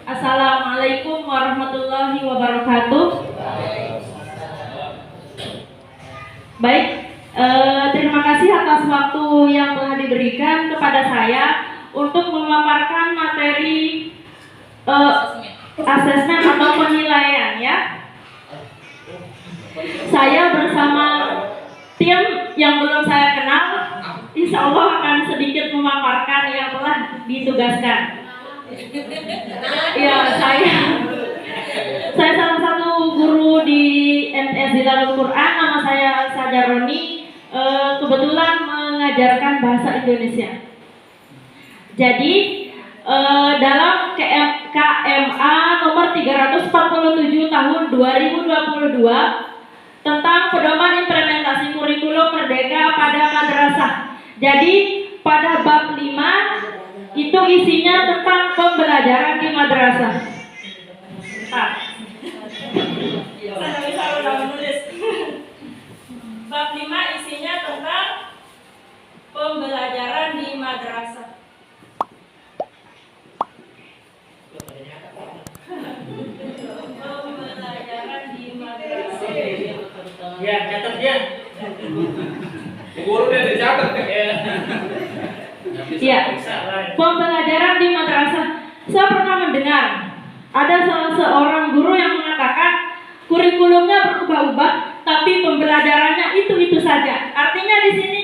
Assalamualaikum warahmatullahi wabarakatuh. Baik, terima kasih atas waktu yang telah diberikan kepada saya untuk memaparkan materi asesmen atau penilaian ya. Saya bersama tim yang belum saya kenal, insya Allah akan sedikit memaparkan yang telah ditugaskan. Ya, saya salah satu guru di MTS Zilalul Quran, nama saya Sajaroni, kebetulan mengajarkan bahasa Indonesia. Jadi dalam KMA nomor 347 tahun 2022 tentang pedoman implementasi kurikulum merdeka pada madrasah. Jadi pada bab 5 itu isinya tentang pembelajaran di madrasah. Saya bisa udah menulis. Bab 5 isinya tentang pembelajaran di madrasah. Pembelajaran di madrasah. Ya, catat ya. Guru udah dicatat ya. Iya. Pembelajaran di madrasah. Saya pernah mendengar ada salah seorang guru yang mengatakan kurikulumnya berubah-ubah, tapi pembelajarannya itu saja. Artinya di sini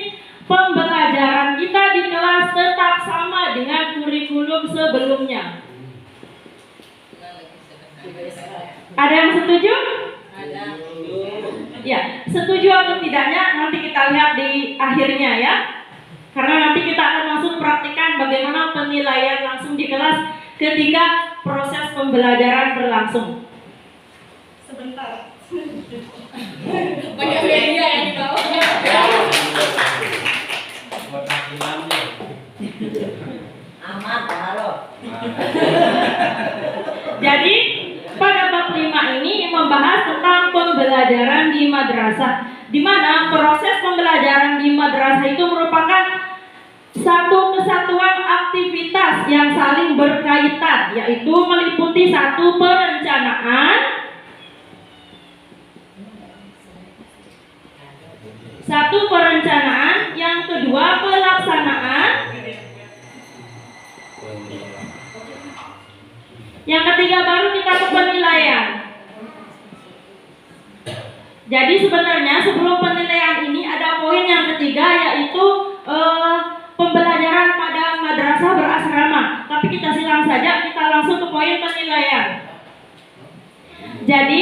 pembelajaran kita di kelas tetap sama dengan kurikulum sebelumnya. Ada yang setuju? Ada. Ya, setuju atau tidaknya nanti kita lihat di akhirnya ya. Karena nanti kita akan langsung praktikkan bagaimana penilaian langsung di kelas ketika proses pembelajaran berlangsung. Sebentar. Banyak media yang di bawahnya. Amat halo. Jadi pada bab 5 ini membahas tentang pembelajaran di madrasah, di mana proses pembelajaran di madrasah itu merupakan satu kesatuan aktivitas yang saling berkaitan, yaitu meliputi satu perencanaan, yang kedua pelaksanaan, yang ketiga baru kita ke penilaian. Jadi sebenarnya sebelum penilaian ini ada poin yang ketiga, yaitu pembelajaran pada madrasah berasrama. Tapi kita silang saja, kita langsung ke poin penilaian. Jadi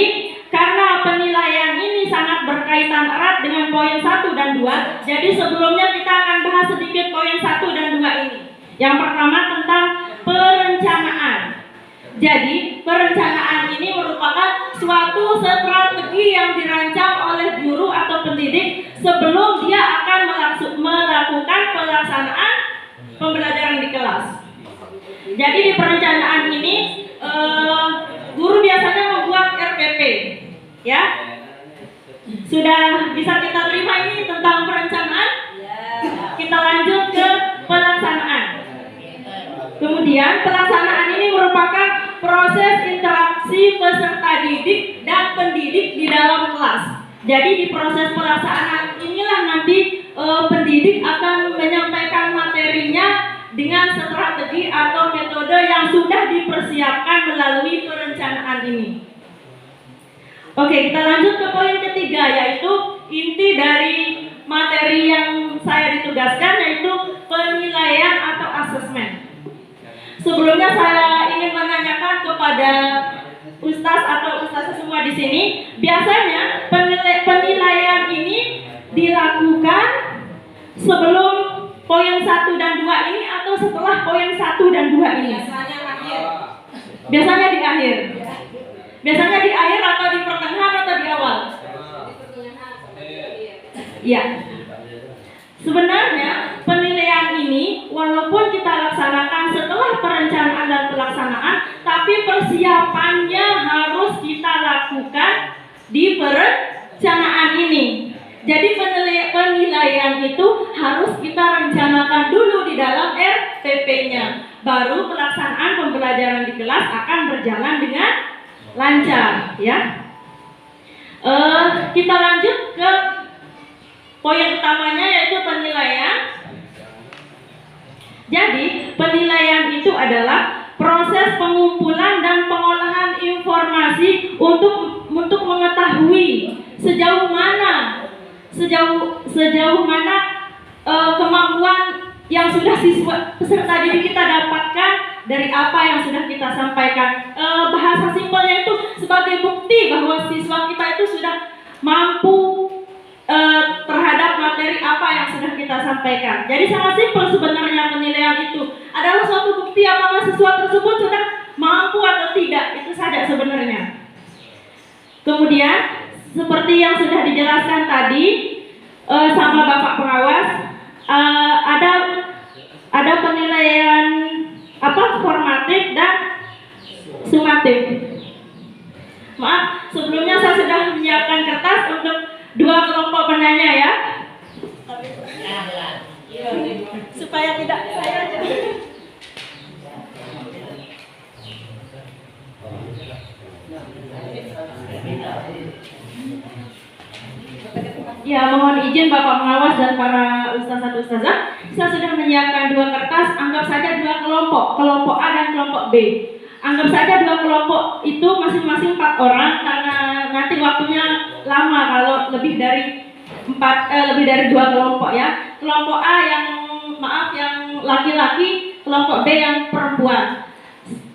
karena penilaian ini sangat berkaitan erat dengan poin 1 dan 2, jadi sebelumnya kita akan bahas sedikit poin 1 dan 2 ini. Yang pertama tentang perencanaan. Jadi perencanaan ini merupakan suatu strategi yang dirancang oleh guru atau pendidik sebelum dia akan melakukan pelaksanaan pembelajaran di kelas. Jadi di perencanaan ini guru biasanya membuat RPP, ya. Sudah bisa kita terima ini tentang perencanaan? Kita lanjut ke pelaksanaan. Kemudian pelaksanaan ini merupakan proses interaksi peserta didik dan pendidik di dalam kelas. Jadi di proses pelaksanaan inilah nanti pendidik akan menyampaikan materinya dengan strategi atau metode yang sudah dipersiapkan melalui perencanaan ini. Oke, kita lanjut ke poin ketiga, yaitu inti dari materi yang saya ditugaskan, yaitu penilaian atau asesmen. Sebelumnya saya ingin menanyakan kepada ustaz atau ustazah semua di sini, biasanya penilaian ini dilakukan sebelum poin 1 dan 2 ini atau setelah poin 1 dan 2 ini? Biasanya di akhir. Biasanya di akhir atau di pertengahan atau di awal? Iya. Sebenarnya penilaian ini walaupun kita laksanakan setelah perencanaan dan pelaksanaan, tapi persiapannya harus kita lakukan di perencanaan ini. Jadi penilaian itu harus kita rencanakan dulu di dalam RPP-nya. baru pelaksanaan pembelajaran di kelas akan berjalan dengan lancar, ya. Kita lanjut ke poin utamanya, yaitu penilaian. Jadi, penilaian itu adalah proses pengumpulan dan pengolahan informasi untuk mengetahui sejauh mana kemampuan yang sudah siswa peserta didik kita dapatkan dari apa yang sudah kita sampaikan. Bahasa simpelnya itu sebagai bukti bahwa siswa kita itu sudah mampu terhadap materi apa yang sudah kita sampaikan. Jadi sangat simpel sebenarnya penilaian itu adalah suatu bukti apakah siswa tersebut sudah mampu atau tidak, itu saja sebenarnya. Kemudian seperti yang sudah dijelaskan tadi sama Bapak pengawas, ada penilaian formatif dan sumatif. Maaf, sebelumnya saya sudah menyiapkan kertas untuk 2 kelompok penanya, ya, supaya tidak saya aja. Ya, mohon izin Bapak pengawas dan para ustazah ustazah, saya sudah menyiapkan 2 kertas. Anggap saja 2 kelompok, kelompok A dan kelompok B. Anggap saja 2 kelompok itu masing-masing 4 orang, karena nanti waktunya lama kalau lebih dari 2 kelompok, ya. Kelompok A yang laki-laki, kelompok B yang perempuan.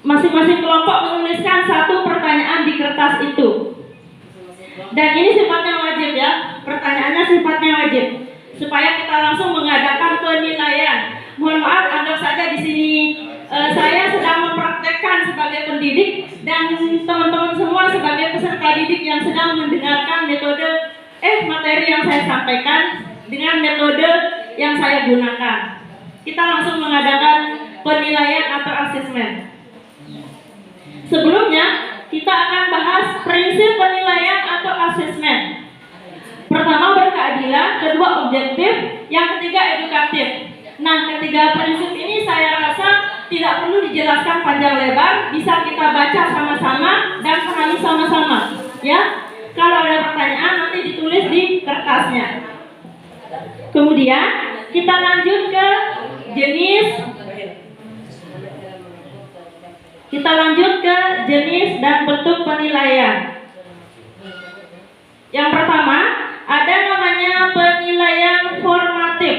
Masing-masing kelompok menuliskan 1 pertanyaan di kertas itu. Dan ini sifatnya wajib, ya. Pertanyaannya sifatnya wajib, supaya kita langsung mengadakan penilaian. Mohon maaf, anggap saja di sini saya sedang mempraktekkan sebagai pendidik dan teman-teman semua sebagai peserta didik yang sedang mendengarkan materi yang saya sampaikan dengan metode yang saya gunakan. Kita langsung mengadakan penilaian atau asesmen. Sebelumnya kita akan bahas prinsip penilaian atau asesmen. Pertama, berkeadilan, kedua, objektif, yang ketiga, edukatif. Nah, ketiga prinsip ini saya rasa tidak perlu dijelaskan panjang lebar, bisa kita baca sama-sama dan pahami sama-sama, ya. Kalau ada pertanyaan nanti ditulis di kertasnya. Kemudian kita lanjut ke jenis dan bentuk penilaian. Yang pertama, ada namanya penilaian formatif.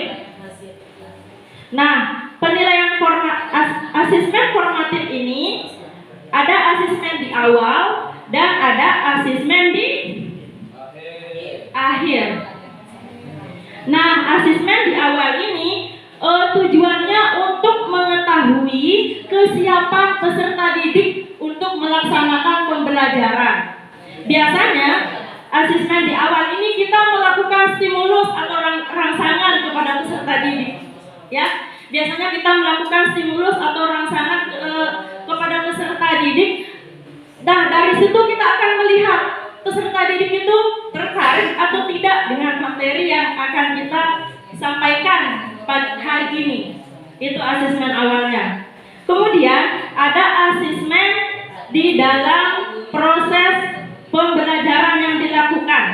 Nah, penilaian asesmen formatif ini ada asesmen di awal dan ada asesmen di akhir. Nah, asesmen di awal ini tujuannya untuk mengetahui kesiapan peserta didik untuk melaksanakan pembelajaran. Biasanya asesmen di awal ini kita melakukan stimulus atau rangsangan kepada peserta didik, ya. Biasanya kita melakukan stimulus atau rangsangan kepada peserta didik. Nah, dari situ kita akan melihat peserta didik itu tertarik atau tidak dengan materi yang akan kita sampaikan pada hari ini. Itu asesmen awalnya. Kemudian ada asesmen di dalam proses pembelajaran yang dilakukan.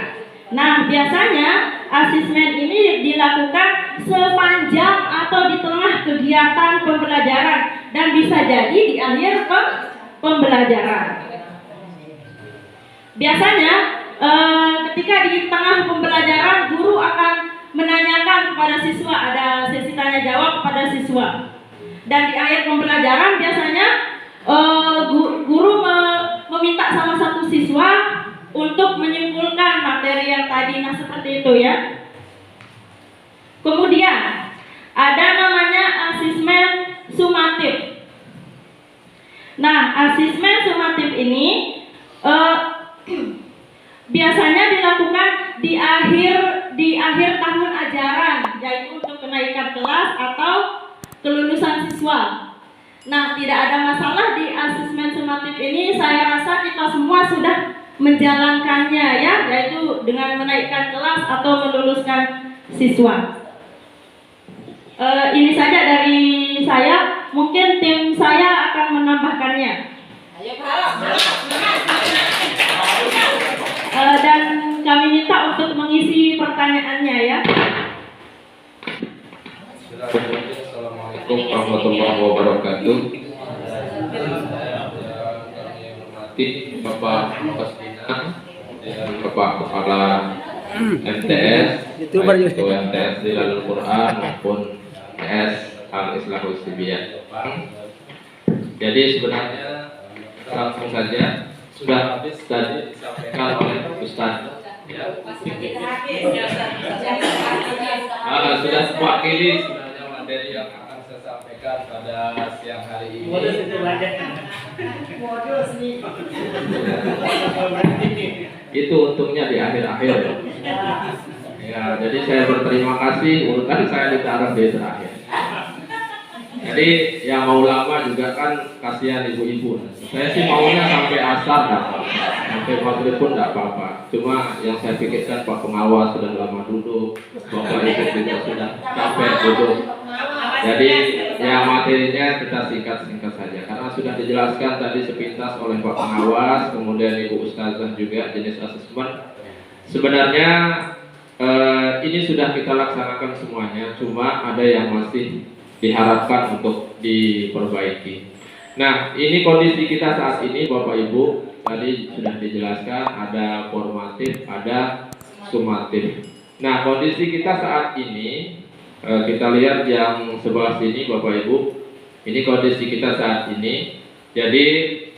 Nah, biasanya asesmen ini dilakukan sepanjang atau di tengah kegiatan pembelajaran dan bisa jadi di akhir pembelajaran. Biasanya ketika di tengah pembelajaran guru akan menanyakan kepada siswa, ada sesi tanya jawab kepada siswa. Dan di akhir pembelajaran biasanya guru meminta salah satu siswa untuk menyimpulkan materi yang tadi. Nah, seperti itu, ya. Kemudian ada namanya asesmen sumatif. Nah, asesmen sumatif ini biasanya dilakukan di akhir tahun ajaran, yaitu untuk kenaikan kelas atau kelulusan siswa. Nah, tidak ada masalah di asesmen sumatif ini. Saya rasa kita semua sudah menjalankannya, ya, yaitu dengan menaikkan kelas atau meluluskan siswa. Ini saja dari saya. Mungkin tim saya akan menambahkannya. Ayo Pak Harok. Dan kami minta untuk mengisi pertanyaannya ya. Assalamualaikum warahmatullahi wabarakatuh. Kami hormati Bapak Pastina, Bapak Kepala MTS, baik itu MTS Zilalul Quran maupun MTS Al-Islahul Sibiyah. Jadi sebenarnya langsung saja sudah habis tadi disampaikan oleh Ustaz. Ya. Sudah mewakili sebenarnya materi yang akan saya sampaikan pada siang hari ini. Itu untungnya di akhir-akhir. Ya, jadi saya berterima kasih urutan saya ditaruh di terakhir. Jadi yang mau lama juga kan kasihan ibu-ibu. Saya sih maunya sampai asar sampai maghrib pun tidak apa-apa. Cuma yang saya pikirkan Pak Pengawas sudah lama duduk, Bapak Ibu juga sudah capek duduk. Jadi yang materinya kita singkat-singkat saja karena sudah dijelaskan tadi sepintas oleh Pak Pengawas, kemudian Ibu Ustazah juga jenis asesmen. Sebenarnya ini sudah kita laksanakan semuanya, cuma ada yang masih diharapkan untuk diperbaiki. Nah, ini kondisi kita saat ini Bapak Ibu, tadi sudah dijelaskan ada formatif, ada sumatif. Nah, kondisi kita saat ini kita lihat yang sebelah sini Bapak Ibu, ini kondisi kita saat ini. Jadi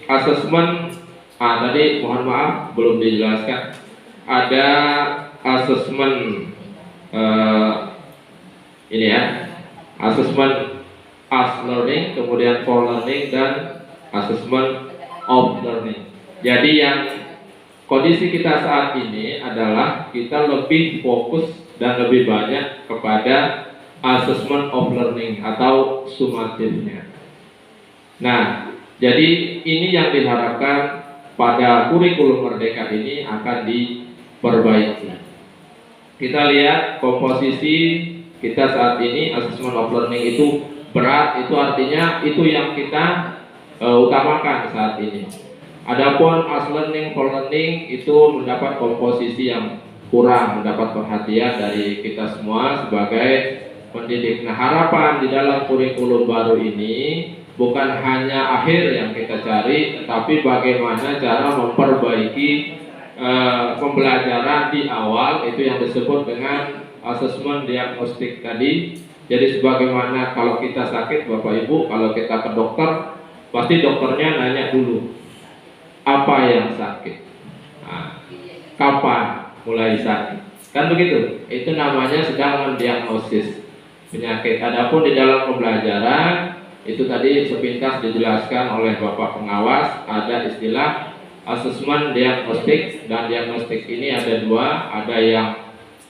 asesmen tadi mohon maaf belum dijelaskan. Ada asesmen ini ya. Asesmen as learning, kemudian for learning, dan asesmen of learning. Jadi yang kondisi kita saat ini adalah kita lebih fokus dan lebih banyak kepada asesmen of learning atau sumatifnya. Nah, jadi ini yang diharapkan pada kurikulum Merdeka ini akan diperbaiki. Kita lihat komposisi kita saat ini assessment of learning itu berat, itu artinya itu yang kita utamakan saat ini. Adapun as learning for learning itu mendapat komposisi yang kurang, mendapat perhatian dari kita semua sebagai pendidik. Nah, harapan di dalam kurikulum baru ini bukan hanya akhir yang kita cari, tetapi bagaimana cara memperbaiki pembelajaran di awal, itu yang disebut dengan asesmen diagnostik tadi. Jadi sebagaimana kalau kita sakit Bapak Ibu, kalau kita ke dokter, pasti dokternya nanya dulu apa yang sakit, kapan mulai sakit, kan begitu. Itu namanya sedang mendiagnosis penyakit. Adapun di dalam pembelajaran itu tadi sepintas dijelaskan oleh Bapak Pengawas, ada istilah asesmen diagnostik, dan diagnostik ini ada dua, ada yang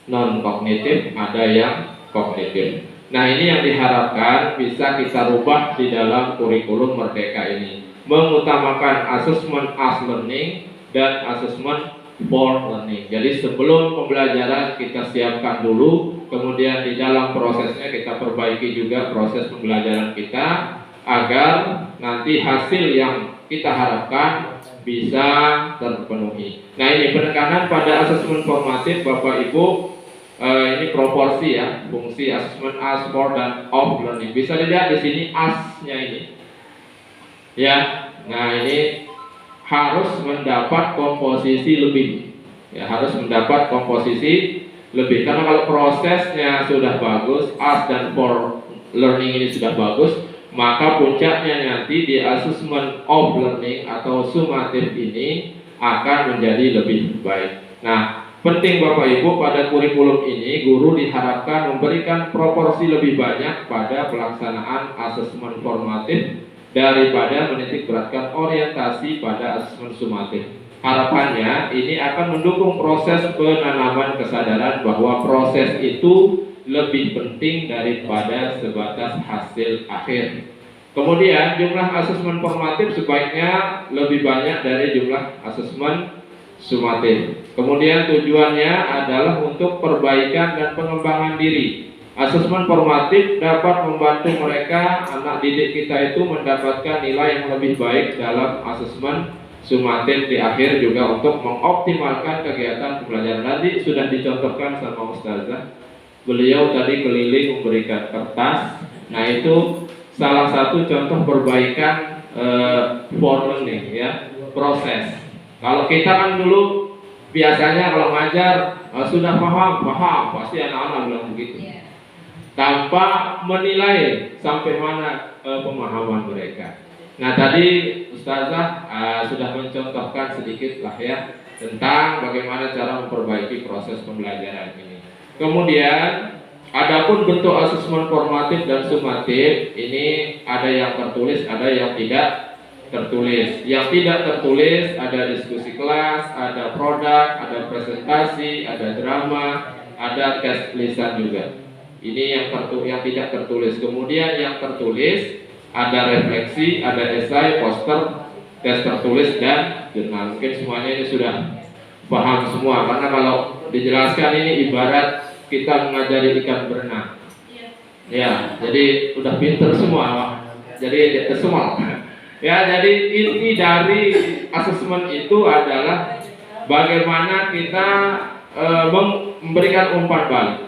non kognitif, ada yang kognitif. Nah, ini yang diharapkan bisa kita rubah di dalam kurikulum Merdeka ini, mengutamakan asesmen as learning dan asesmen for learning. Jadi sebelum pembelajaran kita siapkan dulu, kemudian di dalam prosesnya kita perbaiki juga proses pembelajaran kita agar nanti hasil yang kita harapkan bisa terpenuhi. Nah, ini penekanan pada asesmen formatif Bapak Ibu. Ini proporsi ya, fungsi asesmen as, for, dan of learning. Bisa dilihat di sini as-nya ini. Ya, nah ini harus mendapat komposisi lebih. Ya, harus mendapat komposisi lebih. Karena kalau prosesnya sudah bagus, as dan for learning ini sudah bagus, maka puncaknya nanti di asesmen of learning atau sumatif ini akan menjadi lebih baik. Nah, penting Bapak Ibu, pada kurikulum ini guru diharapkan memberikan proporsi lebih banyak pada pelaksanaan asesmen formatif daripada menitik beratkan orientasi pada asesmen sumatif. Harapannya ini akan mendukung proses penanaman kesadaran bahwa proses itu lebih penting daripada sebatas hasil akhir. Kemudian jumlah asesmen formatif sebaiknya lebih banyak dari jumlah asesmen sumatif. Kemudian tujuannya adalah untuk perbaikan dan pengembangan diri Asesmen formatif dapat membantu mereka, anak didik kita itu mendapatkan nilai yang lebih baik dalam asesmen sumatif di akhir juga untuk mengoptimalkan kegiatan pembelajaran. Nanti sudah dicontohkan sama Ustazah. Beliau tadi keliling memberikan kertas. Nah, itu salah satu contoh perbaikan for learning ya, proses. Kalau kita kan dulu biasanya kalau ngajar sudah paham, pasti anak-anak bilang begitu. Tanpa menilai sampai mana pemahaman mereka. Nah, tadi Ustazah sudah mencontohkan sedikit lah ya tentang bagaimana cara memperbaiki proses pembelajaran ini. Kemudian, adapun bentuk asesmen formatif dan sumatif ini ada yang tertulis, ada yang tidak tertulis. Yang tidak tertulis ada diskusi kelas, ada produk, ada presentasi, ada drama, ada tes tulisan juga. Ini yang tidak tertulis. Kemudian yang tertulis ada refleksi, ada esai, poster, tes tertulis dan jurnal. Mungkin semuanya ini sudah paham semua, karena kalau dijelaskan ini ibarat kita mengajari ikan berenang. Ya, jadi udah pinter semua. Jadi semua. Ya, jadi inti dari asesmen itu adalah bagaimana kita memberikan umpan balik.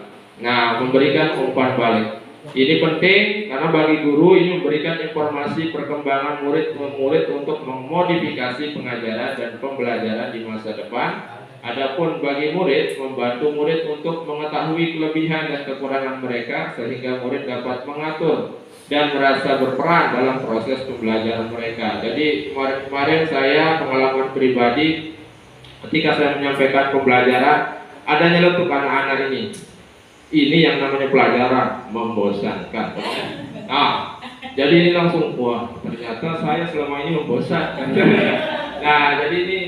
Nah, memberikan umpan balik ini penting karena bagi guru ini memberikan informasi perkembangan murid untuk memodifikasi pengajaran dan pembelajaran di masa depan. Adapun bagi murid, membantu murid untuk mengetahui kelebihan dan kekurangan mereka sehingga murid dapat mengatur dan merasa berperan dalam proses pembelajaran mereka. Jadi kemarin saya pengalaman pribadi ketika saya menyampaikan pembelajaran, ada nyeletuk anak-anak ini. Ini yang namanya pelajaran membosankan. Nah, jadi ini langsung, wah ternyata saya selama ini membosankan. Nah, jadi ini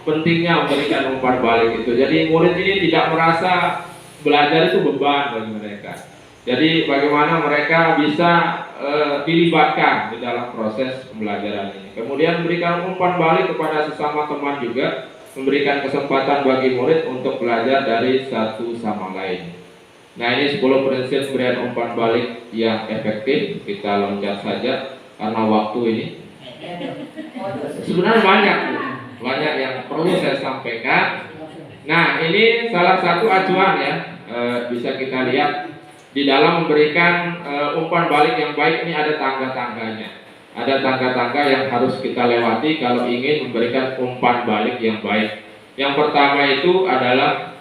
pentingnya memberikan umpan balik itu. Jadi murid ini tidak merasa belajar itu beban bagi mereka. Jadi bagaimana mereka bisa dilibatkan di dalam proses pembelajaran ini. Kemudian memberikan umpan balik kepada sesama teman juga, memberikan kesempatan bagi murid untuk belajar dari satu sama lain. Nah, ini 10 prinsip pemberian umpan balik yang efektif. Kita loncat saja karena waktu ini. Sebenarnya banyak yang perlu saya sampaikan. Nah, ini salah satu acuan ya, bisa kita lihat di dalam memberikan umpan balik yang baik ini ada tangga-tangganya. Ada tangga-tangga yang harus kita lewati kalau ingin memberikan umpan balik yang baik. Yang pertama itu adalah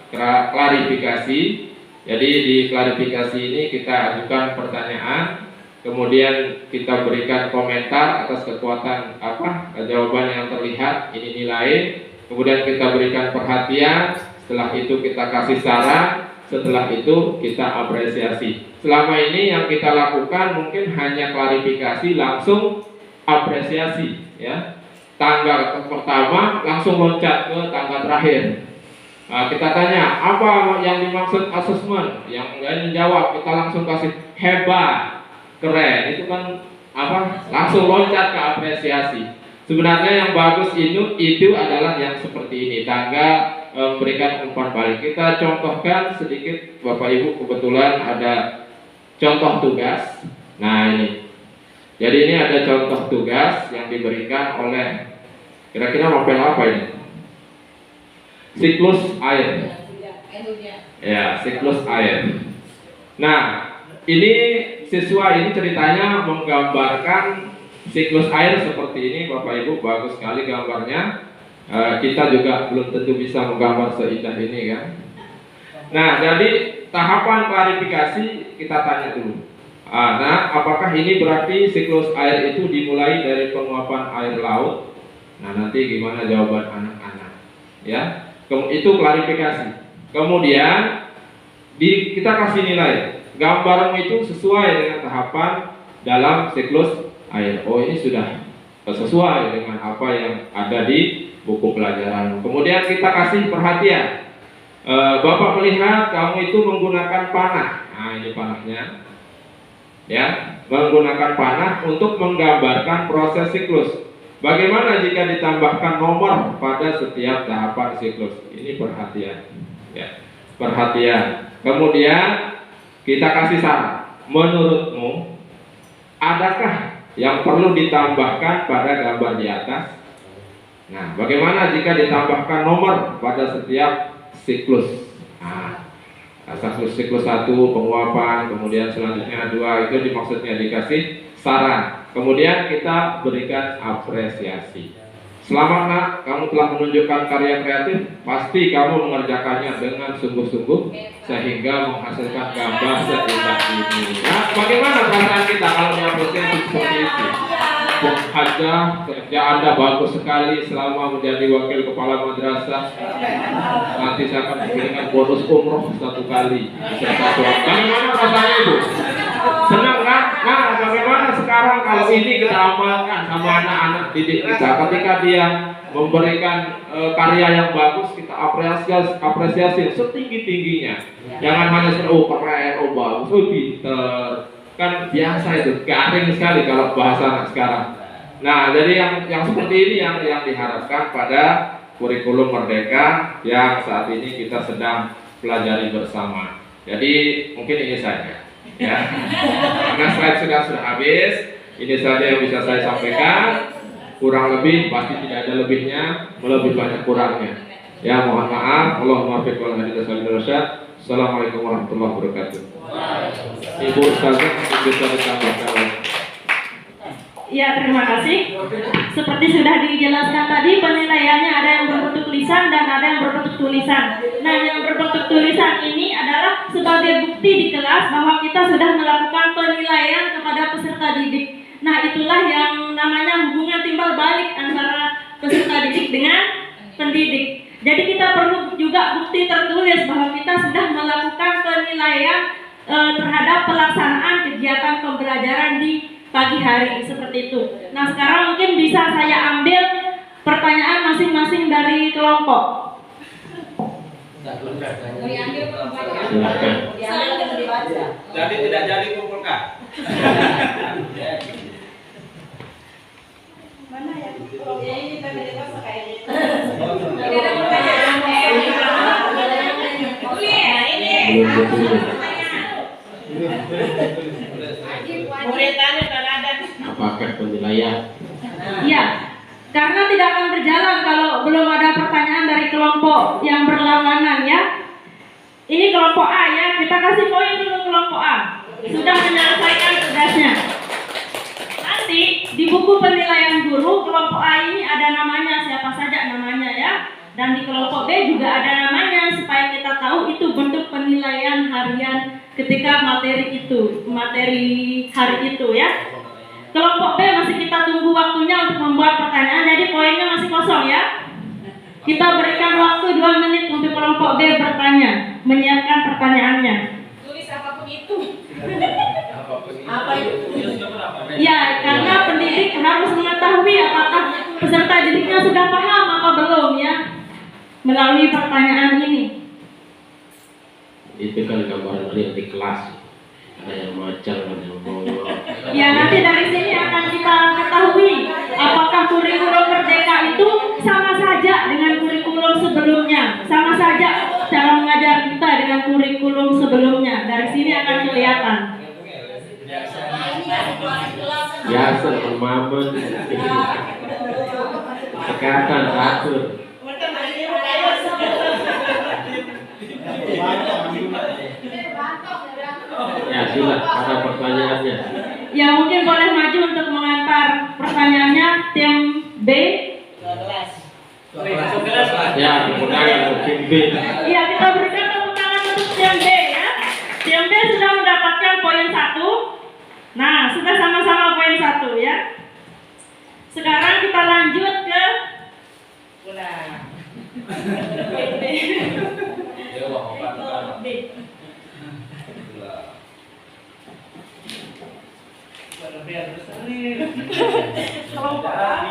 klarifikasi. Jadi di klarifikasi ini kita ajukan pertanyaan, kemudian kita berikan komentar atas kekuatan jawaban yang terlihat, ini nilai, kemudian kita berikan perhatian, setelah itu kita kasih saran, setelah itu kita apresiasi. Selama ini yang kita lakukan mungkin hanya klarifikasi, langsung apresiasi ya. Tangga pertama langsung loncat ke tangga terakhir. Nah, kita tanya apa yang dimaksud asesmen, yang lain menjawab, kita langsung kasih hebat, keren, itu kan langsung loncat ke apresiasi. Sebenarnya yang bagus itu adalah yang seperti ini, tangga memberikan umpan balik. Kita contohkan sedikit, Bapak Ibu, kebetulan ada contoh tugas. Nah, ini jadi ini ada contoh tugas yang diberikan oleh kira-kira novel apa ini? Siklus air. Ya, siklus air. Nah, ini siswa ini ceritanya menggambarkan siklus air seperti ini, Bapak Ibu, bagus sekali gambarnya. Kita juga belum tentu bisa menggambar seindah ini kan. Nah, jadi tahapan klarifikasi kita tanya dulu. Nah, apakah ini berarti siklus air itu dimulai dari penguapan air laut? Nah, nanti gimana jawaban anak-anak? Ya. Itu klarifikasi. Kemudian kita kasih nilai. Gambaran itu sesuai dengan tahapan dalam siklus air. Oh, ini sudah sesuai dengan apa yang ada di buku pelajaran. Kemudian kita kasih perhatian. Bapak melihat kamu itu menggunakan panah. Nah, ini panahnya. Ya, menggunakan panah untuk menggambarkan proses siklus. Bagaimana jika ditambahkan nomor pada setiap tahapan siklus? Ini perhatian, ya, perhatian. Kemudian kita kasih saran. Menurutmu, adakah yang perlu ditambahkan pada gambar di atas? Nah, bagaimana jika ditambahkan nomor pada setiap siklus? Nah, siklus 1 penguapan, kemudian selanjutnya 2, itu dimaksudnya dikasih saran. Kemudian kita berikan apresiasi. Selamat nak, kamu telah menunjukkan karya kreatif. Pasti kamu mengerjakannya dengan sungguh-sungguh sehingga menghasilkan gambar seindah ini. Nah, bagaimana perasaan kita kalau diapresiasi seperti itu? Bung Haja, kerja Anda bagus sekali selama menjadi wakil kepala madrasah. Nanti saya akan diberikan bonus umroh 1 kali. Bagaimana rasanya itu? Senang kan? Nah, bagaimana sekarang kalau ini kita amalkan sama anak-anak didik kita? Ketika dia memberikan karya yang bagus, kita apresiasi setinggi-tingginya. Jangan hanya oh keren, oh bagus, oh pinter. Kan biasa itu, garing sekali kalau bahasa anak sekarang. Nah, jadi yang seperti ini yang diharapkan pada kurikulum Merdeka yang saat ini kita sedang pelajari bersama. Jadi mungkin ini saja, ya. Karena slide sudah habis, ini saja yang bisa saya sampaikan. Kurang lebih pasti tidak ada lebihnya, lebih banyak kurangnya. Ya, mohon maaf. Allahumma fiq wal hadi wasallam. Assalamualaikum warahmatullahi wabarakatuh. Ibu Ustazah bisa ditambahkan. Ya, terima kasih. Seperti sudah dijelaskan tadi, penilaiannya ada yang berbentuk lisan dan ada yang berbentuk tulisan. Nah, yang berbentuk tulisan ini adalah sebagai bukti di kelas bahwa kita sudah melakukan penilaian kepada peserta didik. Nah, itulah yang namanya hubungan timbal balik antara peserta didik dengan pendidik. Jadi kita perlu juga bukti tertulis bahwa kita sudah melakukan penilaian terhadap pelaksanaan kegiatan pembelajaran di pagi hari seperti itu. Nah, sekarang mungkin bisa saya ambil pertanyaan masing-masing dari kelompok. Silakan. Jadi tidak jadi kumpulkan. Mana ya? Ini kita beda kayaknya. Apakah penilaian? Iya, karena tidak akan berjalan kalau belum ada pertanyaan dari kelompok yang berlawanan ya. Ini kelompok A ya, kita kasih poin dulu kelompok A. Sudah menyelesaikan tugasnya. Nanti di buku penilaian guru kelompok A ini ada namanya, siapa saja namanya ya. Dan di kelompok B juga ada namanya supaya kita tahu itu bentuk penilaian harian ketika materi hari itu ya. Kelompok B masih kita tunggu waktunya untuk membuat pertanyaan, jadi poinnya masih kosong ya. Kita berikan waktu 2 menit untuk kelompok B bertanya, menyiapkan pertanyaannya. Tulis apapun itu. Apa itu? Ya, karena pendidik harus mengetahui apakah peserta didiknya sudah paham apa belum ya melalui pertanyaan ini. Itu kan gambaran real di kelas. Ada yang macam, ada yang ngomong. Ya, nanti dari sini akan kita ketahui apakah kurikulum Merdeka itu sama saja dengan kurikulum sebelumnya, sama saja cara mengajar kita dengan kurikulum sebelumnya. Dari sini akan kelihatan. Biasa pemahaman. Sekatan atur. Ya, silakan ada pertanyaannya. Ya, mungkin boleh maju untuk mengantar pertanyaannya tim B. Ya, kemudian untuk tim B. Iya, kita berikan tepuk tangan untuk tim B ya. Tim B sudah mendapatkan poin 1. Nah, sudah sama-sama poin 1 ya. Sekarang kita lanjut ke B. Kelompok A.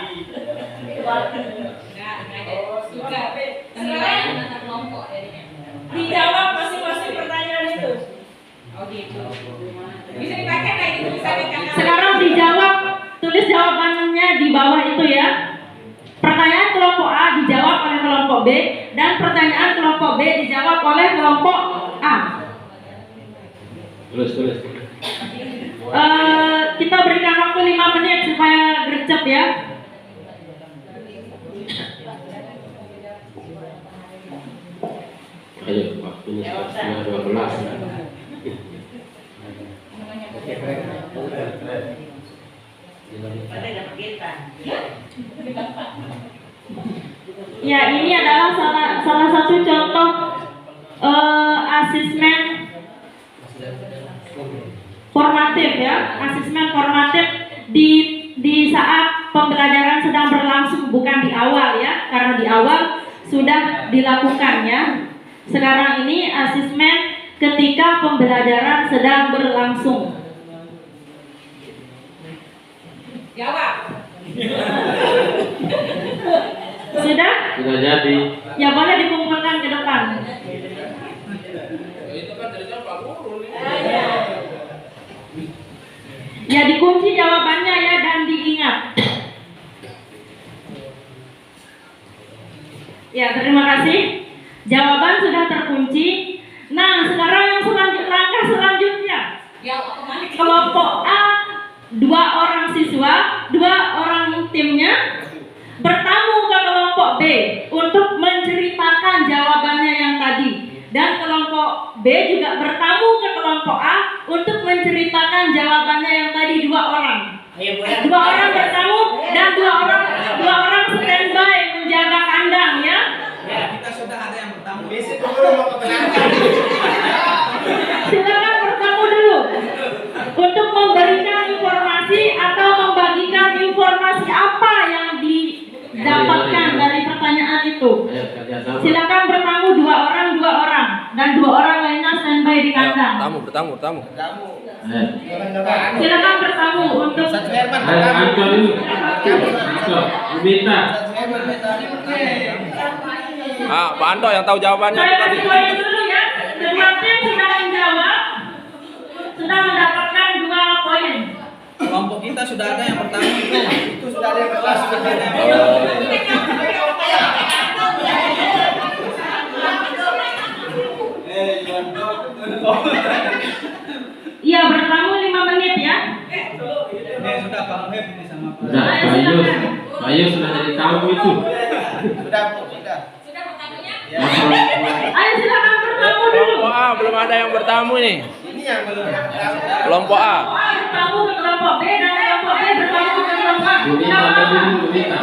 Dijawab masing-masing pertanyaan itu. Bisa dipakai kayak gitu, bisa dikatakan. Sekarang dijawab, tulis jawabannya di bawah itu ya. Pertanyaan kelompok A dijawab oleh kelompok B dan pertanyaan kelompok B dijawab oleh kelompok A. Terus. Kita berikan waktu 5 menit supaya gercep ya. Ayo, waktunya sudah 12. Ya, ini adalah salah satu contoh asesmen formatif ya, asesmen formatif di saat pembelajaran sedang berlangsung, bukan di awal ya, karena di awal sudah dilakukan ya. Sekarang ini asesmen ketika pembelajaran sedang berlangsung. Jawab. Sudah? Sudah jadi. Ya boleh dikumpulkan ke depan. Ya dikunci jawabannya ya dan diingat. Ya terima kasih. Jawaban sudah terkunci. Nah sekarang yang langkah selanjutnya. Kelompok A 2 orang siswa, 2 orang timnya bertamu ke kelompok B untuk menceritakan jawabannya yang tadi, dan kelompok B juga bertamu ke kelompok A untuk menceritakan jawabannya yang tadi. 2 orang. 2 orang bertamu dan 2 orang standby menjaga kandang ya. Kita sudah ada yang bertamu. Silakan bertamu dulu untuk memberikan informasi atau membagikan informasi apa yang didapatkan dari pertanyaan itu. Ayo, kerjasama. Silakan bertamu 2 orang dan 2 orang lainnya standby di kandang. Bertamu. Ayo. Silakan bertamu untuk Ayo, Anto dulu. Anto, minta. Pak Anto yang tahu jawabannya saya tadi. kasih poin dulu ya. Semua tim sudah menjawab, sudah mendapatkan 2 poin. Kelompok kita sudah ada yang bertamu itu sudah ada yang bertamu. Iya bertamu 5 menit ya. Sudah Pak Muhib ini sama Pak. Sudah, Pak Yus sudah jadi tamu itu. Sudah. Sudah bertamunya? Ayo silakan bertamu dulu. Kelompok A belum ada yang bertamu nih. Ini yang belum. Kelompok A. Kelompok A bertamu ke kelompok B dan kelompok B bertamu ke kelompok A. Minta ada dulu, minta.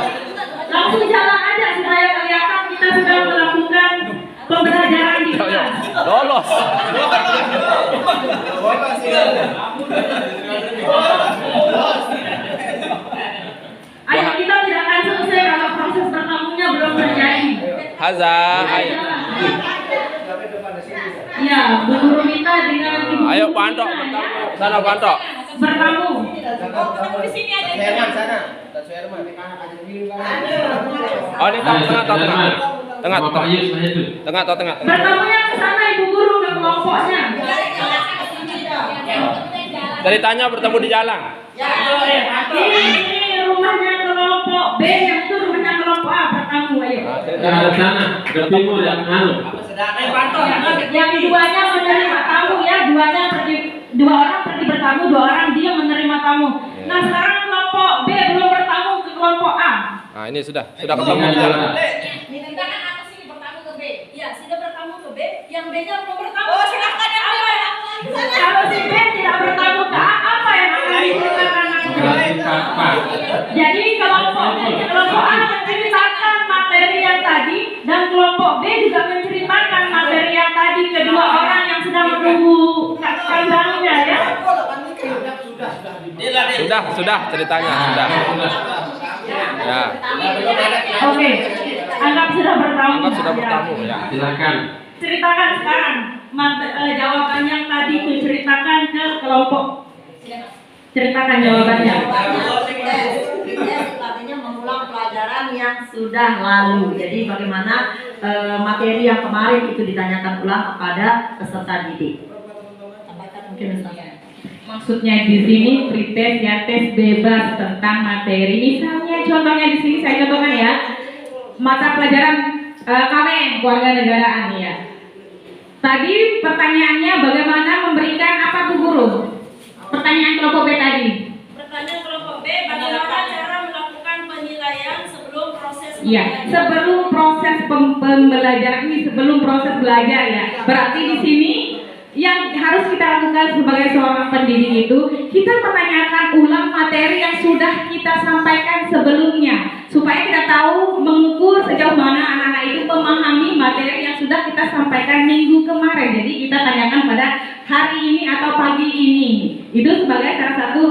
Langsung jalan aja supaya kelihatan kita sudah melakukan pembelajaran di kelas. Lolos. Ayo kita tidak akan selesai kalau proses bertamunya belum terjadi. Haza, ayo. Iya, Bu Guru minta dengan Ibu Ayo Guru Pak Anto minta, bertamu. ya. Sana Pak Anto. Bertamu. Di sini ada. Oh ini tengah. Tengah. Pak Yus mana itu? Tengah. Bertamunya ke sana Ibu Guru ke kelompoknya. Ceritanya bertemu di jalan. Ini rumahnya kelompok B, yang itu rumahnya kelompok A. Bertamu, ayo. Yang ada sana, ke timur yang anu. Yang duanya menerima tamu ya, 2 orang pergi bertamu, 2 orang dia menerima tamu. Nah sekarang kelompok B belum bertamu ke kelompok A. Nah ini sudah ketemu di jalan. Kita kan atas sini bertamu ke B. Ya sudah bertamu ke B, yang B-nya belum bertamu. Oh silahkan yang Apa? lain. Kalau si B tidak bertamu ke A, apa yang akan diceritakan nanti? Jadi kelompok A menceritakan materi yang tadi dan kelompok B juga menceritakan materi yang tadi, kedua orang yang sedang menunggu kandangnya ya. Sudah ceritanya sudah. Ya. Oke, anggap sudah bertamu. Anggap sudah bertamu ya. Silakan. Ceritakan sekarang jawaban yang tadi itu, ceritakan ke kelompok. Ceritakan jawabannya. Artinya mengulang pelajaran yang sudah lalu. Jadi bagaimana materi yang kemarin itu ditanyakan ulang kepada peserta didik. Mungkin misalnya. Maksudnya di sini pretest ya, tes bebas tentang materi. Misalnya contohnya di sini saya contohkan ya, mata pelajaran KWN kewarganegaraan ya. Tadi pertanyaannya bagaimana memberikan apa Bu Guru? Pertanyaan kelompok B tadi. Pertanyaan kelompok B, bagaimana cara melakukan penilaian sebelum proses Iya, sebelum proses pembelajaran ini, sebelum proses belajar ya. Berarti di sini yang harus kita lakukan sebagai seorang pendidik itu, kita menanyakan ulang materi yang sudah kita sampaikan sebelumnya, supaya kita tahu mengukur sejauh mana anak-anak itu memahami materi yang sudah kita sampaikan minggu kemarin. Jadi kita tanyakan pada hari ini atau pagi ini. Itu sebagai salah satu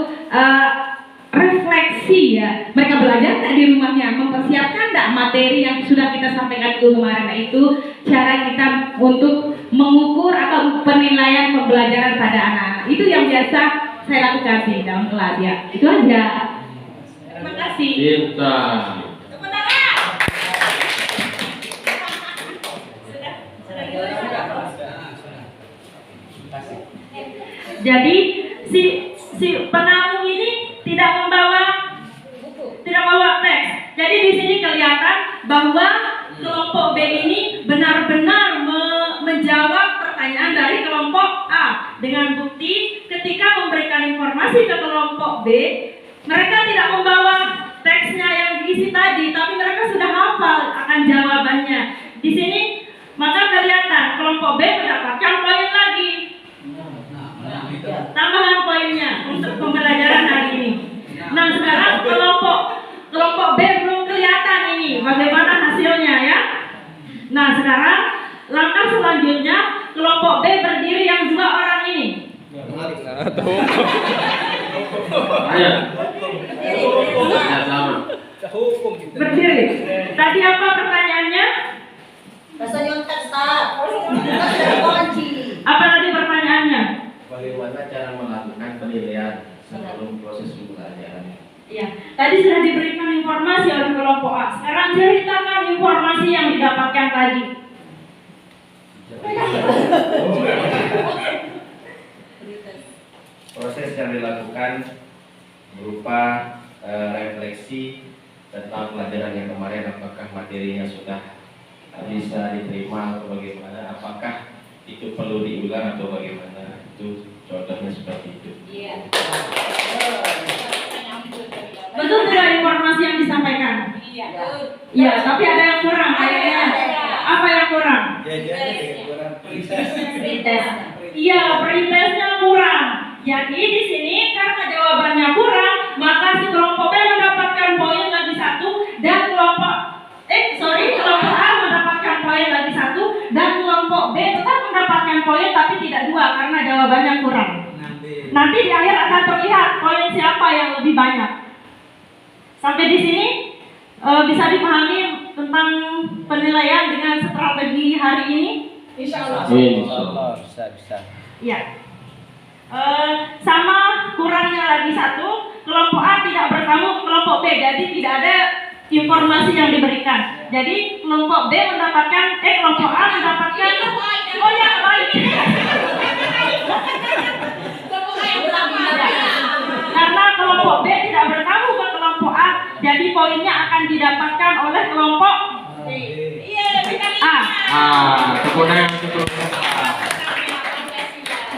refleksi ya, mereka belajar tak di rumahnya, mempersiapkan tak materi yang sudah kita sampaikan minggu kemarin. Nah, itu cara kita untuk mengukur atau penilaian pembelajaran pada anak-anak. Itu yang biasa saya lakukan di dalam kelas ya. Itu aja. Terima kasih. Kita. Tepuk tangan. Jadi si penamu ini tidak membawa teks. Jadi di sini kelihatan bahwa kelompok B ini benar-benar menjawab pertanyaan dari kelompok A dengan bukti ketika memberikan informasi ke kelompok B, mereka tidak membawa teksnya yang diisi tadi, tapi mereka sudah hafal akan jawabannya. Di sini maka kelihatan kelompok B mendapatkan poin lagi, tambahan poinnya untuk pembelajaran hari ini. Nah, sekarang kelompok B belum kelihatan ini bagaimana hasilnya ya. Nah, sekarang langkah selanjutnya kelompok B berdiri yang dua orang ini. Ayo. Ya, sama. Berdiri. Tadi apa pertanyaannya? Bahasa nyontek, Ustaz. Kunci. Apa tadi pertanyaannya? Bagaimana cara melakukan penilaian sebelum proses pembelajaran? Ya, tadi sudah diberikan informasi oleh kelompok A. Sekarang ceritakan informasi yang didapatkan tadi. Proses yang dilakukan berupa refleksi tentang pelajaran yang kemarin, apakah materinya sudah bisa diterima atau bagaimana, apakah itu perlu diulang atau bagaimana. Itu contohnya seperti itu. Betul tidak informasi yang disampaikan? Iya. Iya, tapi ada yang kurang kayaknya. Apa yang kurang? Iya, pretestnya kurang. Jadi di sini karena jawabannya kurang, maka si kelompok B mendapatkan poin lagi 1 dan kelompok A mendapatkan poin lagi 1 dan kelompok B tetap mendapatkan poin tapi tidak 2 karena jawabannya kurang. Nanti di akhir akan terlihat poin siapa yang lebih banyak. Sampai di sini bisa dipahami tentang penilaian dengan strategi hari ini? Insya Allah. Bisa. Ya. Sama kurangnya lagi 1, kelompok A tidak bertemu ke kelompok B, jadi tidak ada informasi yang diberikan. Jadi kelompok B mendapatkan, kelompok A mendapatkan. Oh ya, baik. Karena kelompok B tidak bertemu ke kelompok A, jadi poinnya akan didapatkan oleh kelompok A. Tepuk tangan.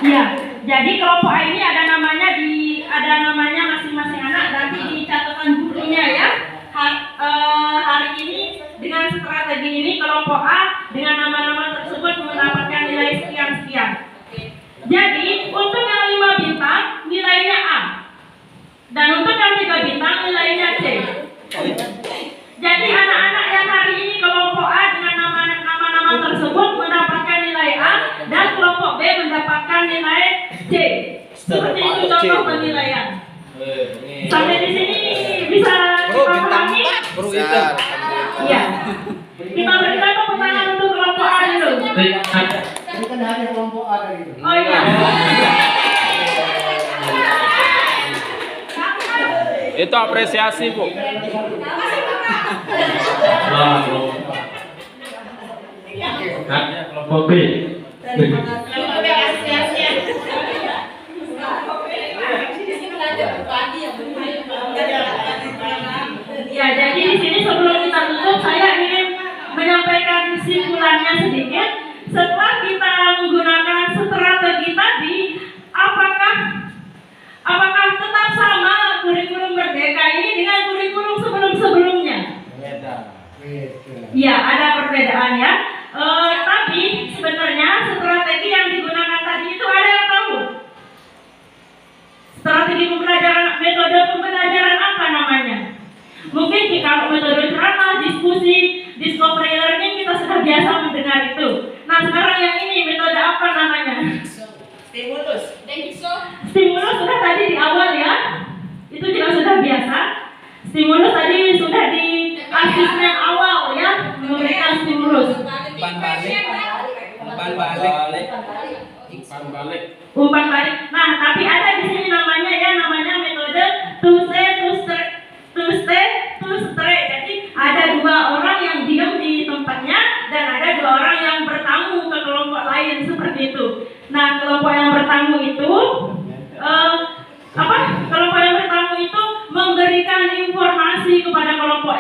Iya, jadi kelompok A ini ada namanya masing-masing anak nanti di catatan bukunya ya. Hari ini dengan strategi ini kelompok A dengan nama-nama tersebut mendapatkan nilai sekian-sekian. Jadi untuk yang 5 bintang nilainya A dan untuk yang 3 bintang nilainya C. Jadi anak-anak yang hari ini kelompok A dengan nama-nama tersebut mendapatkan nilai A dan kelompok B mendapatkan nilai C. Seperti itu contoh penilaian. Sampai di sini bisa kita pahami? Iya. Kita berikan tepuk tangan untuk kelompok A dulu. Ini kan hanya kelompok A gitu. Oh iya. Itu apresiasi, Bu. Kelompok B. Ya, jadi di sini sebelum kita tutup saya ingin menyampaikan kesimpulannya sedikit. Setelah kita menggunakan strategi tadi, apakah tetap sama kurikulum Merdeka ini dengan kurikulum sebelum-sebelumnya? Ya, ada perbedaan ya. Tapi sebenarnya strategi yang digunakan tadi itu ada yang tahu? Strategi pembelajaran, metode pembelajaran apa namanya? Mungkin kalau metode ceramah, diskusi, discovery learning kita sudah biasa mendengar itu. Nah sekarang yang ini metode apa namanya? Stimulus. Thank you so. Stimulus sudah tadi di awal ya. Itu juga sudah biasa. Stimulus tadi sudah di asismen awal ya, memberikan stimulus. Umpan balik. Umpan balik. Nah, tapi ada di sini namanya metode to stay. Jadi ada dua orang yang diam di tempatnya dan ada dua orang yang bertamu ke kelompok lain seperti itu. Nah, kelompok yang bertamu itu kelompok yang bertamu itu memberikan informasi kepada kelompok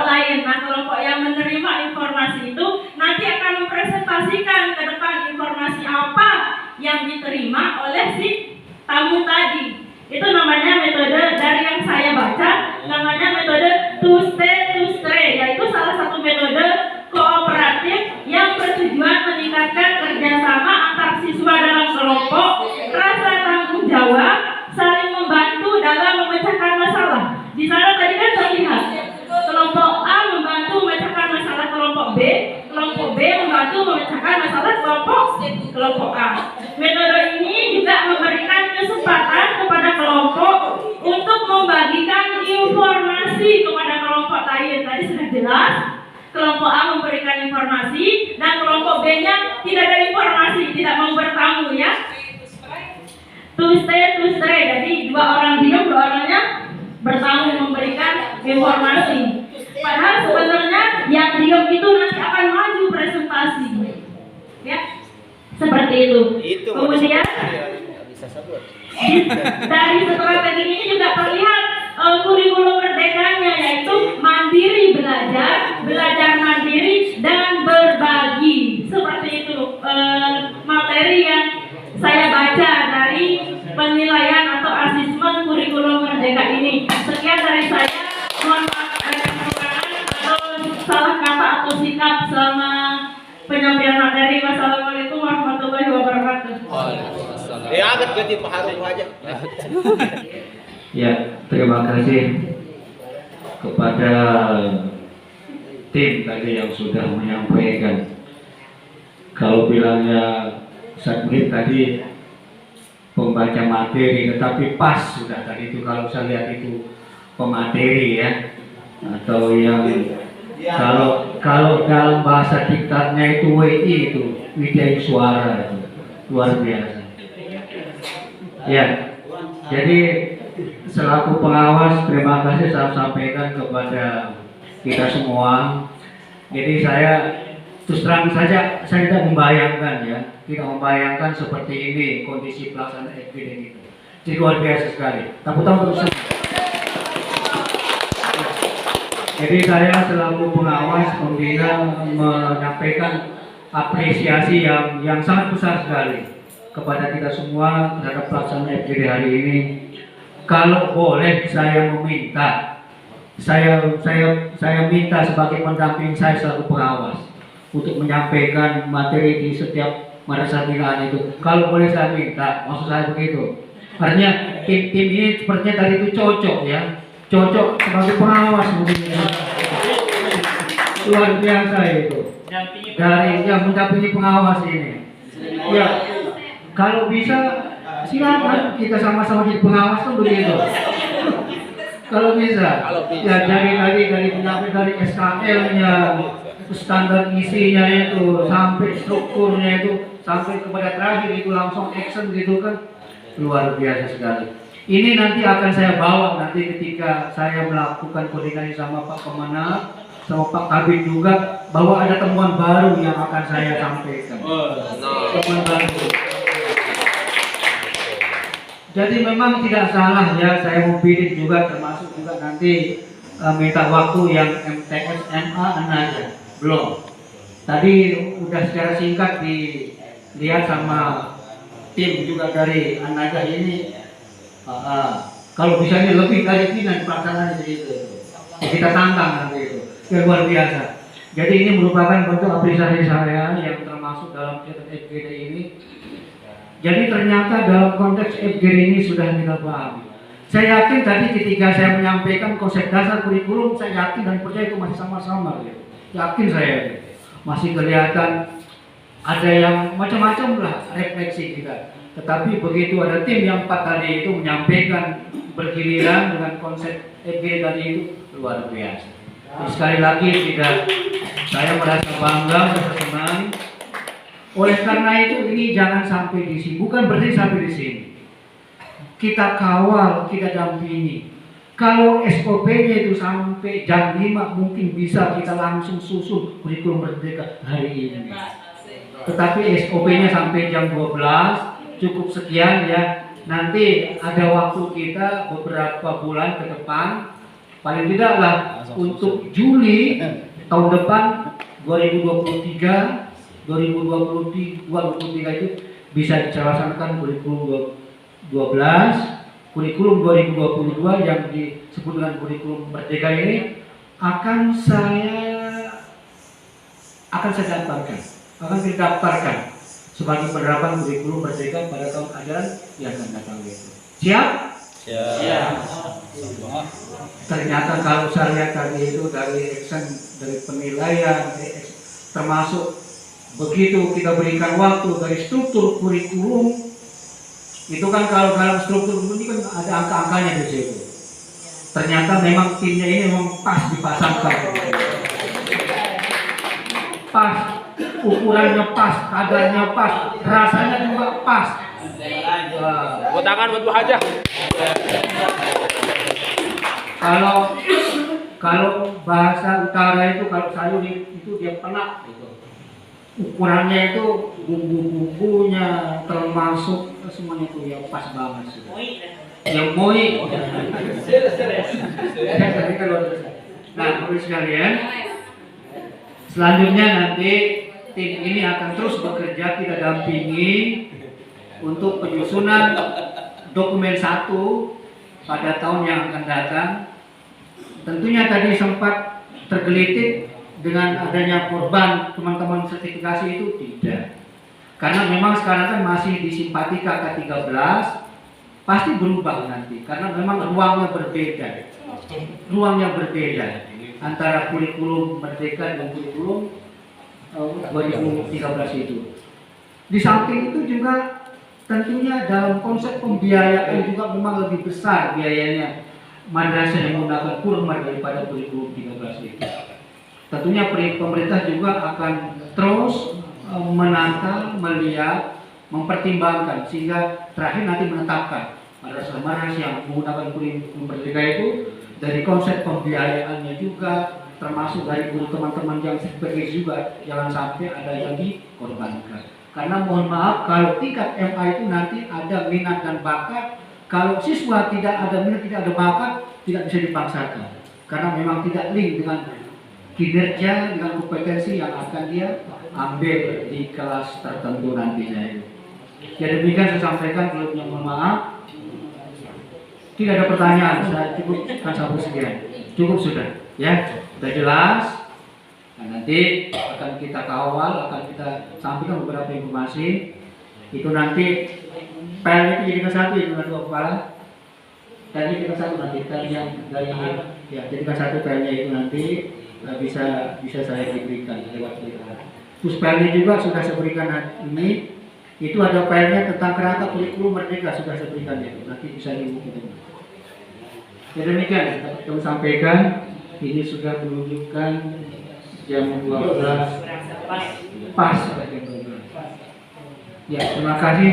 lain. Nah, kelompok yang menerima informasi itu nanti akan mempresentasikan ke depan informasi apa yang diterima oleh si tamu tadi. Itu namanya metode dari yang saya baca, namanya metode to stay, yaitu salah satu metode kooperatif yang bertujuan meningkatkan kerjasama antar siswa dalam kelompok, rasa tanggung jawab, saling membantu dalam memecahkan masalah. Di sana tadi kan terlihat kelompok A membantu memecahkan masalah kelompok B membantu memecahkan masalah kelompok A. Metode ini juga memberikan kesempatan kepada kelompok untuk membagikan informasi kepada kelompok lain. Tadi sudah jelas, kelompok A memberikan informasi dan kelompok B-nya tidak ada informasi, tidak mau bertamu ya. To stay. Jadi dua orang diam, dua orangnya bertamu memberikan informasi. Padahal sebenarnya yang diam itu nanti akan maju presentasi. Ya. Seperti itu. Kemudian dari strategi ini juga terlihat kurikulum merdekanya, yaitu mandiri belajar mandiri dan berbagi. Seperti itu materi yang saya baca dari penilaian atau asesmen kurikulum merdeka ini. Sekian dari saya. Mohon maaf ada kekurangan atau salah kata atau sikap selama penyampaian materi. Wassalamualaikum warahmatullahi wabarakatuh. Agak jadi paharu aja. Ya, terima kasih kepada tim tadi yang sudah menyampaikan. Kalau bilangnya Satmit tadi pembaca materi, tetapi pas sudah tadi itu kalau saya lihat itu pemateri ya, atau yang kalau dalam bahasa diktatnya itu WI itu widya suara itu luar biasa. Ya, jadi selaku pengawas terima kasih saya sampaikan kepada kita semua. Jadi saya terus terang saja saya tidak membayangkan seperti ini kondisi pelaksanaan FGD itu. Jadi luar biasa sekali. Tepuk tangan untuk semua. Jadi saya selaku pengawas pembina menyampaikan apresiasi yang sangat besar sekali kepada kita semua terhadap pelaksanaan FGD hari ini. Kalau boleh saya meminta, saya minta sebagai pendamping saya selaku pengawas untuk menyampaikan materi di setiap madrasah binaan itu. Kalau boleh saya minta, maksud saya begitu. Artinya tim ini sepertinya tadi itu cocok ya, cocok sebagai pengawas mungkin ya. Luar biasa itu. Dari yang mendampingi pengawas ini. Ya, kalau bisa silakan kita sama-sama jadi pengawas kan begitu. Kalau bisa. Ya dari penyampaian dari SKL-nya, standar isinya itu sampai strukturnya itu sampai kepada terakhir itu langsung action gitu kan, luar biasa sekali. Ini nanti akan saya bawa nanti ketika saya melakukan koordinasi sama Pak Kemenag, sama Pak Kabin juga, bahwa ada temuan baru yang akan saya sampaikan. Temuan baru. Jadi memang tidak salah ya saya memilih juga, termasuk juga nanti minta waktu yang MTS MA aja belum. tadi udah secara singkat dilihat sama tim juga dari An-Najah ini. Kalau misalnya lebih dari ini nanti pelaksanaan itu kita tantang nanti itu, luar biasa. Jadi ini merupakan bentuk apresiasi saya yang termasuk dalam FGD ini. Jadi ternyata dalam konteks FGD ini sudah kita pahami. Saya yakin tadi ketika saya menyampaikan konsep dasar kurikulum, saya yakin dan percaya itu masih sama-sama. Gitu. Yakin saya masih kelihatan ada yang macam-macam lah refleksi kita. Tetapi begitu ada tim yang 4 tadi itu menyampaikan bergiliran dengan konsep FGD tadi itu luar biasa. Jadi sekali lagi saya merasa bangga, merasa senang. Oleh karena itu ini jangan sampai di sini, bukan berarti sampai di sini. Kita kawal, kita dampingi. Kalau SOP-nya itu sampai jam 5 mungkin bisa kita langsung susun kurikulum merdeka hari ini. Tetapi SOP-nya sampai jam 12 cukup sekian ya. Nanti ada waktu kita beberapa bulan ke depan, paling tidaklah untuk Juli tahun depan 2023 itu bisa dilaksanakan kurikulum 12, kurikulum 2022 yang disebut dengan kurikulum merdeka ini akan saya daftarkan sebagai penerapan kurikulum merdeka pada tahun ajaran yang akan datang itu. Siap? Siap. Ternyata kalau saya lihat tadi itu dari action, dari penilaian, termasuk begitu kita berikan waktu dari struktur kurikulum, itu kan kalau dalam struktur ini kan ada angka-angkanya di situ. Ternyata memang timnya ini memang pas dipasangkan. Pas, ukurannya pas, kadarnya pas, rasanya juga pas. Buat tangan buat Bu Haja. Kalau bahasa utara itu kalau sayur itu dia penak gitu. Ukurannya itu bumbu-bumbunya termasuk semuanya itu ya pas banget sih. Yang moi. Nah, terus sekalian, selanjutnya nanti tim ini akan terus bekerja, kita dampingi untuk penyusunan dokumen 1 pada tahun yang akan datang. Tentunya tadi sempat tergelitik dengan adanya korban teman-teman sertifikasi itu tidak. Karena memang sekarang kan masih di simpatika K13, pasti berubah nanti karena memang ruangnya berbeda. Ruangnya berbeda antara kurikulum merdeka dan kurikulum 2013 itu. Di samping itu juga tentunya dalam konsep pembiayaan juga memang lebih besar biayanya madrasah yang menggunakan kurma daripada kurikulum 13 itu. Tentunya pemerintah juga akan terus menata, melihat, mempertimbangkan sehingga terakhir nanti menetapkan madrasah-madrasah yang menggunakan kurikulum merdeka itu dari konsep pembiayaannya juga termasuk dari guru teman-teman yang seperti juga jangan sampai ada yang dikorbankan. Karena mohon maaf kalau tingkat MA itu nanti ada minat dan bakat, kalau siswa tidak ada minat, tidak ada bakat, tidak bisa dipaksakan. Karena memang tidak link dengan kinerja, dengan kompetensi yang akan dia ambil di kelas tertentu nantinya itu. Jadi demikian saya sampaikan, kalau mohon maaf. Tidak ada pertanyaan, saya cukupkan sampai sekian. Cukup sudah, ya, sudah jelas. Nah, nanti akan kita kawal, akan kita sampaikan beberapa informasi. Itu nanti PL itu jadikan satu, dengan 2 kepala. Dan jadikan satu nanti PL yang dari ya jadikan satu PL-nya itu nanti bisa saya diberikan lewat cerita. Terus PL-nya juga sudah saya berikan ini. Itu ada PL-nya tentang kerangka kurikulum merdeka sudah saya berikan itu. Nanti bisa dihubungi. Ya demikian kami sampaikan, ini sudah menunjukkan jam 12 pas. Ya terima kasih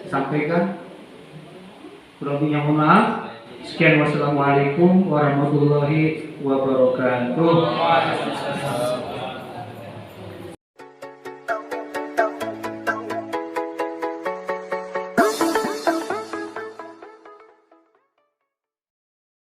sampaikan. Kurang yang mohon maaf. Sekian, wassalamualaikum warahmatullahi wabarakatuh.